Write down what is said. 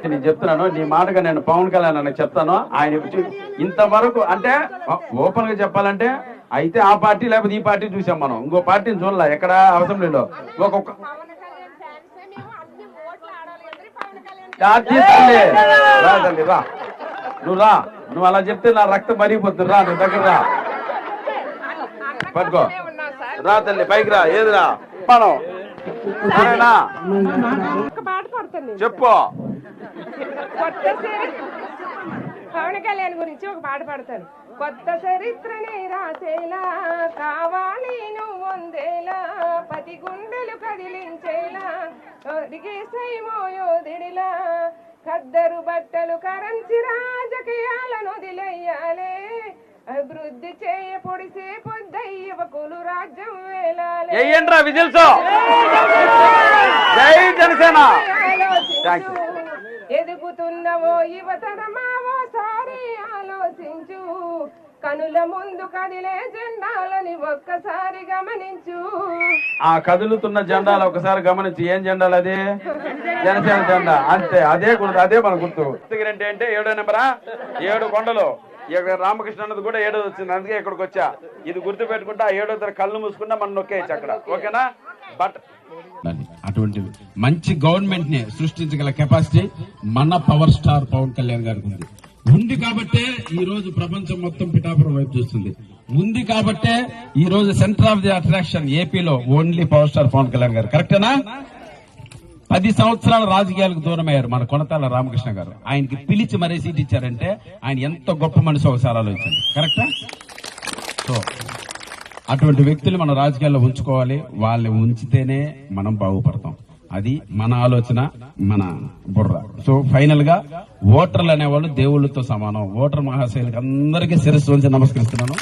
నేను చెప్తున్నాను, నీ మాటగా నేను పవన్ కళ్యాణ్ అన్నకి చెప్తాను. ఆయన ఇంతవరకు అంటే ఓపెన్ గా చెప్పాలంటే అయితే ఆ పార్టీ లేకపోతే ఈ పార్టీ చూసాం మనం, ఇంకో పార్టీని చూడలే ఎక్కడ అసెంబ్లీలో. ఒక్కొక్క రా తల్లి రా, నువ్వు రా, నువ్వు అలా చెప్తే నా రక్తం మరిగిపోతుంది. రా నువ్వు దగ్గర రా, పట్టుకో, రా తల్లి పైకి రా. ఏదిరా మనం సరేనా చెప్పు. పవన్ కళ్యాణ్ గురించి ఒక పాట పాడతాను. కొత్త చరిత్రనే రాసేలా కావాలి నువ్వు వందేలా, పది గుండెలు కదిలించేలా యోధుడిలా, ఖద్దరు బట్టలు కరంచి రాజకీయాలను వదిలేయాలే, అభివృద్ధి చేయ పొడిసే పొద్దయ్యవకులు రాజ్యం వేలాలే. జై జనసేన. ఎదుగుతున్నవో యువతరమావో సారి ఆలోచించు, కనుల ముందు కదిలే జెండాలని ఒక్కసారి గమనించు. ఆ కదులుతున్న జెండాలు ఒకసారి గమనించి, ఏం జెండాలు అది? జనసేన జెండా. అంతే, అదే అదే మన గుర్తు. అంటే 7వ నెంబరా, 7 కొండలు. ఇక్కడ రామకృష్ణ అన్నది కూడా 7వ వచ్చింది, అందుకే ఇక్కడికి వచ్చా. ఇది గుర్తు పెట్టుకుంటే ఆ 7వ తరగతి కళ్ళు మూసుకుంటే మనం నొక్కేయచ్చు అక్కడ. ఓకేనా? బట్ అటువంటి మంచి గవర్నమెంట్ ని సృష్టించగల కెపాసిటీ మన పవర్ స్టార్ పవన్ కళ్యాణ్ గారికి ఉంది కాబట్టే ఈ రోజు ప్రపంచం మొత్తం పిఠాపురం వైపు చూస్తుంది. ఉంది కాబట్టే ఈ రోజు సెంటర్ ఆఫ్ ది అట్రాక్షన్ ఏపీలో only power star Pawan Kalyan garu. కరెక్టేనా? 10 సంవత్సరాల రాజకీయాలకు దూరమయ్యారు మన కొనతాల రామకృష్ణ గారు. ఆయనకి పిలిచి మరీ సీట్ ఇచ్చారంటే ఆయన ఎంత గొప్ప మనిషి ఒకసారి ఆలోచించండి. కరెక్టా? సో అటువంటి వ్యక్తులు మన రాజకీయాల్లో ఉంచుకోవాలి. వాళ్ళని ఉంచితేనే మనం బాగుపడతాం. అది మన ఆలోచన, మన బుర్ర. సో ఫైనల్ గా ఓటర్లు అనేవాళ్ళు దేవుళ్లతో సమానం. ఓటర్ మహాశైలికి అందరికీ శిరస్సు వంచి నమస్కరిస్తున్నాను.